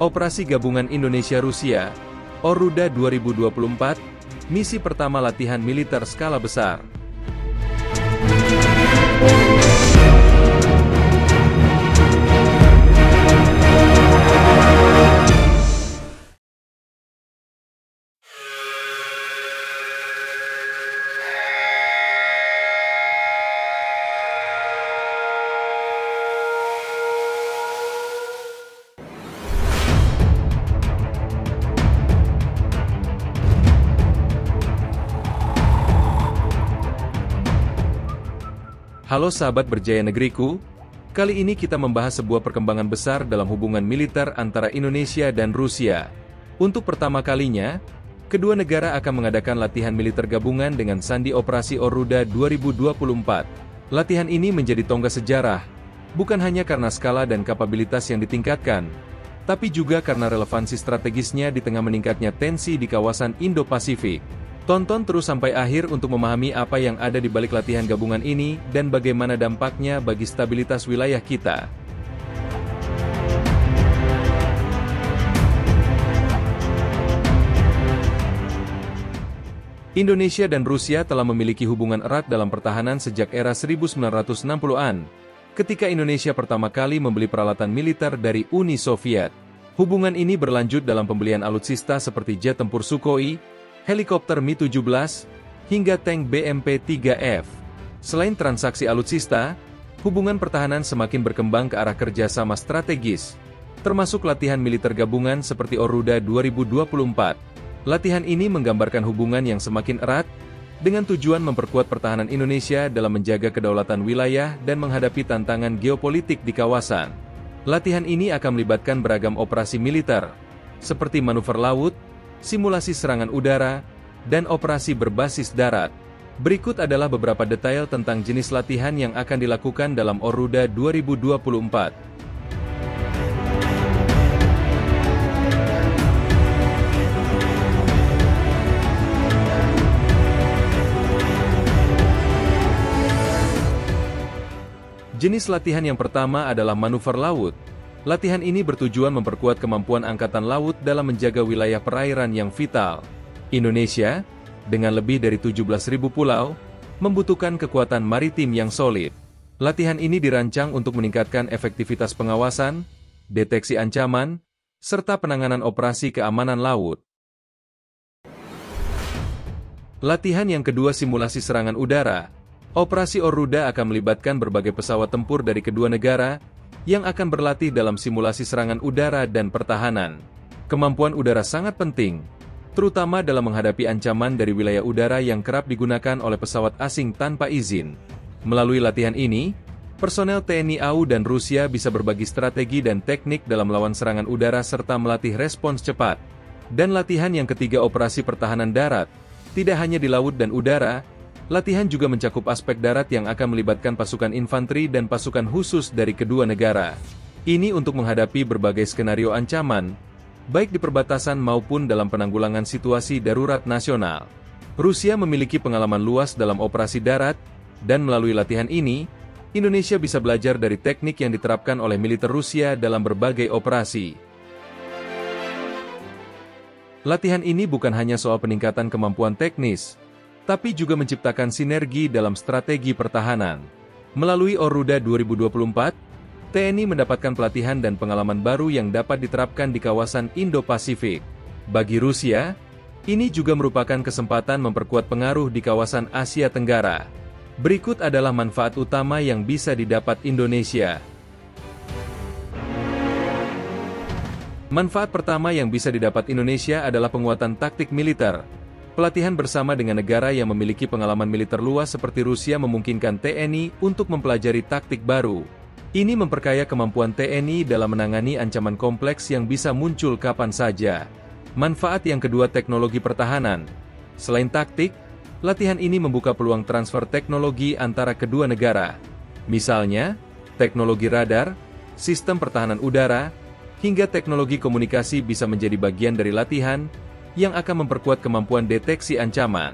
Operasi Gabungan Indonesia-Rusia, Oruda 2024, misi pertama latihan militer skala besar. Halo sahabat berjaya negeriku, kali ini kita membahas sebuah perkembangan besar dalam hubungan militer antara Indonesia dan Rusia. Untuk pertama kalinya, kedua negara akan mengadakan latihan militer gabungan dengan sandi Operasi Oruda 2024. Latihan ini menjadi tonggak sejarah, bukan hanya karena skala dan kapabilitas yang ditingkatkan, tapi juga karena relevansi strategisnya di tengah meningkatnya tensi di kawasan Indo-Pasifik. Tonton terus sampai akhir untuk memahami apa yang ada di balik latihan gabungan ini dan bagaimana dampaknya bagi stabilitas wilayah kita. Indonesia dan Rusia telah memiliki hubungan erat dalam pertahanan sejak era 1960-an, ketika Indonesia pertama kali membeli peralatan militer dari Uni Soviet. Hubungan ini berlanjut dalam pembelian alutsista seperti jet tempur Sukhoi, helikopter Mi-17, hingga tank BMP-3F. Selain transaksi alutsista, hubungan pertahanan semakin berkembang ke arah kerjasama strategis, termasuk latihan militer gabungan seperti Oruda 2024. Latihan ini menggambarkan hubungan yang semakin erat, dengan tujuan memperkuat pertahanan Indonesia dalam menjaga kedaulatan wilayah dan menghadapi tantangan geopolitik di kawasan. Latihan ini akan melibatkan beragam operasi militer, seperti manuver laut, simulasi serangan udara, dan operasi berbasis darat. Berikut adalah beberapa detail tentang jenis latihan yang akan dilakukan dalam Oruda 2024. Jenis latihan yang pertama adalah manuver laut. Latihan ini bertujuan memperkuat kemampuan Angkatan Laut dalam menjaga wilayah perairan yang vital. Indonesia, dengan lebih dari 17.000 pulau, membutuhkan kekuatan maritim yang solid. Latihan ini dirancang untuk meningkatkan efektivitas pengawasan, deteksi ancaman, serta penanganan operasi keamanan laut. Latihan yang kedua simulasi serangan udara. Operasi Oruda akan melibatkan berbagai pesawat tempur dari kedua negara, yang akan berlatih dalam simulasi serangan udara dan pertahanan. Kemampuan udara sangat penting, terutama dalam menghadapi ancaman dari wilayah udara yang kerap digunakan oleh pesawat asing tanpa izin. Melalui latihan ini, personel TNI AU dan Rusia bisa berbagi strategi dan teknik dalam melawan serangan udara serta melatih respons cepat. Dan latihan yang ketiga operasi pertahanan darat, tidak hanya di laut dan udara, latihan juga mencakup aspek darat yang akan melibatkan pasukan infanteri dan pasukan khusus dari kedua negara. Ini untuk menghadapi berbagai skenario ancaman, baik di perbatasan maupun dalam penanggulangan situasi darurat nasional. Rusia memiliki pengalaman luas dalam operasi darat, dan melalui latihan ini, Indonesia bisa belajar dari teknik yang diterapkan oleh militer Rusia dalam berbagai operasi. Latihan ini bukan hanya soal peningkatan kemampuan teknis, tapi juga menciptakan sinergi dalam strategi pertahanan. Melalui Oruda 2024, TNI mendapatkan pelatihan dan pengalaman baru yang dapat diterapkan di kawasan Indo-Pasifik. Bagi Rusia, ini juga merupakan kesempatan memperkuat pengaruh di kawasan Asia Tenggara. Berikut adalah manfaat utama yang bisa didapat Indonesia. Manfaat pertama yang bisa didapat Indonesia adalah penguatan taktik militer. Pelatihan bersama dengan negara yang memiliki pengalaman militer luas seperti Rusia memungkinkan TNI untuk mempelajari taktik baru. Ini memperkaya kemampuan TNI dalam menangani ancaman kompleks yang bisa muncul kapan saja. Manfaat yang kedua, teknologi pertahanan. Selain taktik, latihan ini membuka peluang transfer teknologi antara kedua negara. Misalnya, teknologi radar, sistem pertahanan udara, hingga teknologi komunikasi bisa menjadi bagian dari latihan yang akan memperkuat kemampuan deteksi ancaman.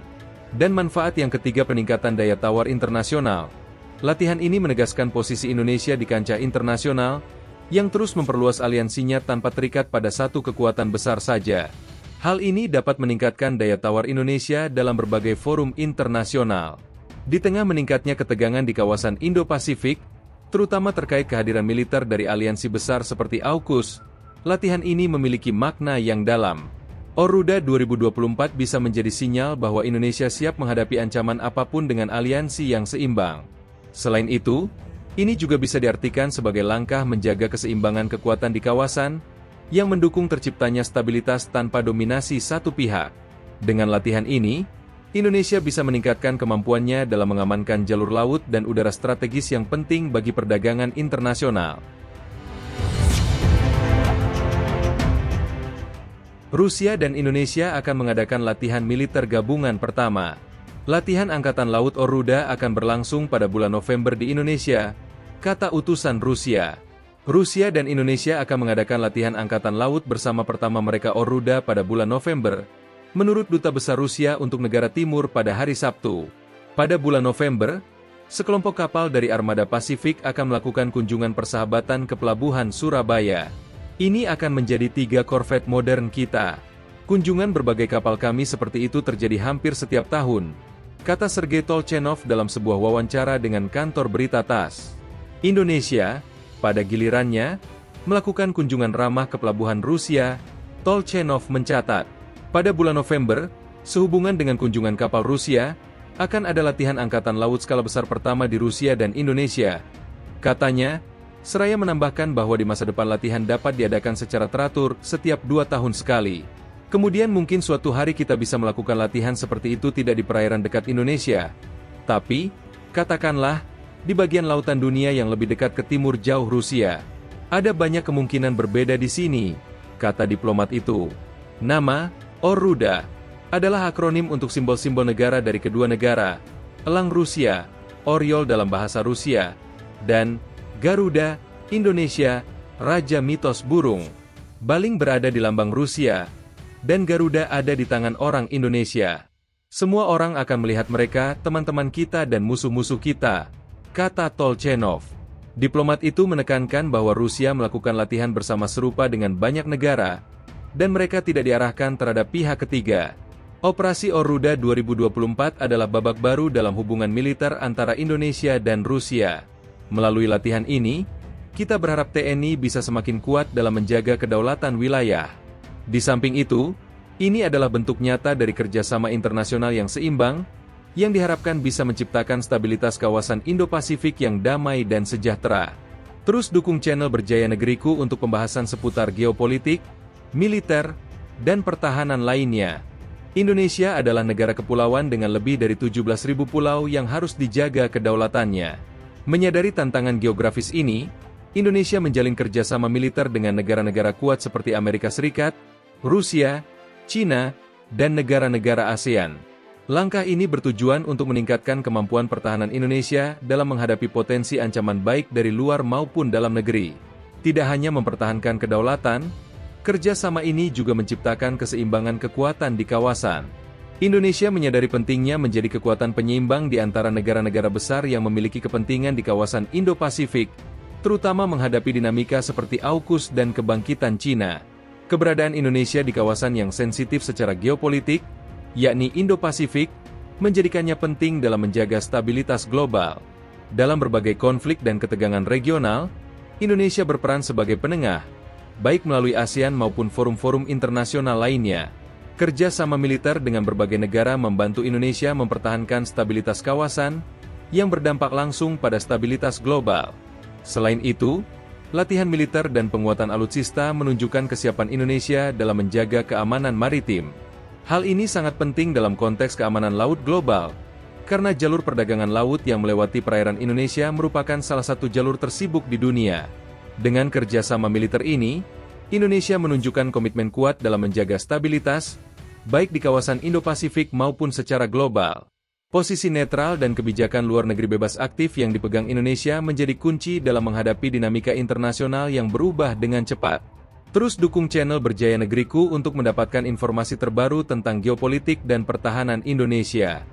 Dan manfaat yang ketiga, peningkatan daya tawar internasional. Latihan ini menegaskan posisi Indonesia di kancah internasional, yang terus memperluas aliansinya tanpa terikat pada satu kekuatan besar saja. Hal ini dapat meningkatkan daya tawar Indonesia dalam berbagai forum internasional. Di tengah meningkatnya ketegangan di kawasan Indo-Pasifik, terutama terkait kehadiran militer dari aliansi besar seperti AUKUS, latihan ini memiliki makna yang dalam. Oruda 2024 bisa menjadi sinyal bahwa Indonesia siap menghadapi ancaman apapun dengan aliansi yang seimbang. Selain itu, ini juga bisa diartikan sebagai langkah menjaga keseimbangan kekuatan di kawasan, yang mendukung terciptanya stabilitas tanpa dominasi satu pihak. Dengan latihan ini, Indonesia bisa meningkatkan kemampuannya dalam mengamankan jalur laut dan udara strategis yang penting bagi perdagangan internasional. Rusia dan Indonesia akan mengadakan latihan militer gabungan pertama. Latihan Angkatan Laut Oruda akan berlangsung pada bulan November di Indonesia, kata utusan Rusia. Rusia dan Indonesia akan mengadakan latihan Angkatan Laut bersama pertama mereka Oruda pada bulan November, menurut Duta Besar Rusia untuk Negara Timur pada hari Sabtu. Pada bulan November, sekelompok kapal dari Armada Pasifik akan melakukan kunjungan persahabatan ke Pelabuhan Surabaya. Ini akan menjadi 3 korvet modern kita. Kunjungan berbagai kapal kami seperti itu terjadi hampir setiap tahun, kata Sergei Tolchenov dalam sebuah wawancara dengan kantor berita TASS. Indonesia, pada gilirannya, melakukan kunjungan ramah ke pelabuhan Rusia. Tolchenov mencatat, pada bulan November, sehubungan dengan kunjungan kapal Rusia, akan ada latihan angkatan laut skala besar pertama di Rusia dan Indonesia. Katanya, seraya menambahkan bahwa di masa depan latihan dapat diadakan secara teratur setiap 2 tahun sekali. Kemudian mungkin suatu hari kita bisa melakukan latihan seperti itu tidak di perairan dekat Indonesia, tapi, katakanlah, di bagian lautan dunia yang lebih dekat ke timur jauh Rusia. Ada banyak kemungkinan berbeda di sini, kata diplomat itu. Nama, Oruda, adalah akronim untuk simbol-simbol negara dari kedua negara, elang Rusia, Oryol dalam bahasa Rusia, dan Garuda, Indonesia, Raja Mitos Burung. Baling berada di lambang Rusia, dan Garuda ada di tangan orang Indonesia. Semua orang akan melihat mereka, teman-teman kita dan musuh-musuh kita, kata Tolchenov. Diplomat itu menekankan bahwa Rusia melakukan latihan bersama serupa dengan banyak negara, dan mereka tidak diarahkan terhadap pihak ketiga. Operasi Oruda 2024 adalah babak baru dalam hubungan militer antara Indonesia dan Rusia. Melalui latihan ini, kita berharap TNI bisa semakin kuat dalam menjaga kedaulatan wilayah. Di samping itu, ini adalah bentuk nyata dari kerjasama internasional yang seimbang, yang diharapkan bisa menciptakan stabilitas kawasan Indo-Pasifik yang damai dan sejahtera. Terus dukung channel Berjaya Negeriku untuk pembahasan seputar geopolitik, militer, dan pertahanan lainnya. Indonesia adalah negara kepulauan dengan lebih dari 17.000 pulau yang harus dijaga kedaulatannya. Menyadari tantangan geografis ini, Indonesia menjalin kerjasama militer dengan negara-negara kuat seperti Amerika Serikat, Rusia, China, dan negara-negara ASEAN. Langkah ini bertujuan untuk meningkatkan kemampuan pertahanan Indonesia dalam menghadapi potensi ancaman baik dari luar maupun dalam negeri. Tidak hanya mempertahankan kedaulatan, kerjasama ini juga menciptakan keseimbangan kekuatan di kawasan. Indonesia menyadari pentingnya menjadi kekuatan penyeimbang di antara negara-negara besar yang memiliki kepentingan di kawasan Indo-Pasifik, terutama menghadapi dinamika seperti AUKUS dan kebangkitan Cina. Keberadaan Indonesia di kawasan yang sensitif secara geopolitik, yakni Indo-Pasifik, menjadikannya penting dalam menjaga stabilitas global. Dalam berbagai konflik dan ketegangan regional, Indonesia berperan sebagai penengah, baik melalui ASEAN maupun forum-forum internasional lainnya. Kerjasama militer dengan berbagai negara membantu Indonesia mempertahankan stabilitas kawasan, yang berdampak langsung pada stabilitas global. Selain itu, latihan militer dan penguatan alutsista menunjukkan kesiapan Indonesia dalam menjaga keamanan maritim. Hal ini sangat penting dalam konteks keamanan laut global, karena jalur perdagangan laut yang melewati perairan Indonesia merupakan salah satu jalur tersibuk di dunia. Dengan kerjasama militer ini, Indonesia menunjukkan komitmen kuat dalam menjaga stabilitas, baik di kawasan Indo-Pasifik maupun secara global. Posisi netral dan kebijakan luar negeri bebas aktif yang dipegang Indonesia menjadi kunci dalam menghadapi dinamika internasional yang berubah dengan cepat. Terus dukung channel Berjaya Negeriku untuk mendapatkan informasi terbaru tentang geopolitik dan pertahanan Indonesia.